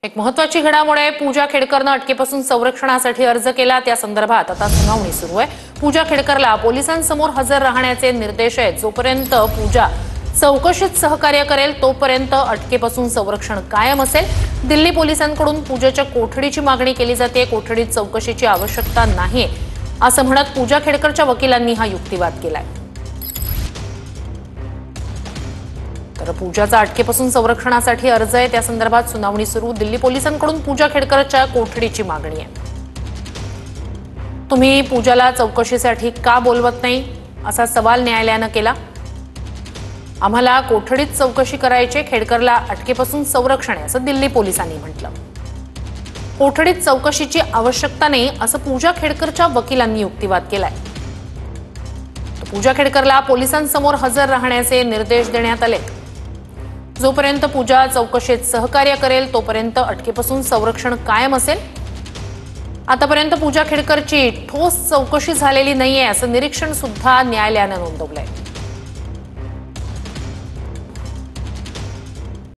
एक महत्त्वाची घडामोड आहे। पूजा खेडकरने अटकेपासून संरक्षणासाठी अर्ज केला। त्या संदर्भात आता सुनावणी सुरू आहे। पूजा खेडकरला पोलिसांसमोर हजर राहण्याचे निर्देश आहेत। जोपर्यंत पूजा चौकशीत सहकार्य करेल तोपर्यंत अटकेपासून संरक्षण कायम असेल। दिल्ली पोलिसांकडून पूजाच्या कोठडीची मागणी केली जाते। कोठडीत चौकशीची आवश्यकता नाही असं म्हणत पूजा खेडकरच्या वकिलांनी हा युक्तिवाद केलाय। तर पूजाचा अटकेपासून संरक्षणासाठी अर्ज आहे। त्या संदर्भात सुनावणी सुरू। दिल्ली पोलिसांकडून पूजा खेडकरच्या कोठडीची मागणी आहे। तुम्ही पूजाला चौकशीसाठी का बोलवत नाही असा सवाल न्यायालयाने केला। आम्हाला कोठडीत चौकशी करायची, खेडकरला अटकेपासून संरक्षण आहे असं दिल्ली पोलिसांनी म्हटलं। कोठडीत चौकशीची आवश्यकता नाही असं पूजा खेडकरच्या वकिलांनी युक्तिवाद केलाय। पूजा खेडकरला पोलिसांसमोर हजर राहण्याचे निर्देश देण्यात आले। जोपर्यंत पूजा चौकशीत सहकार्य करेल तोपर्यंत अटकेपासून संरक्षण कायम असेल। आतापर्यंत पूजा खेडकरची ठोस चौकशी झालेली नाहीये असं निरीक्षण सुद्धा न्यायालयाने नोंदवलंय।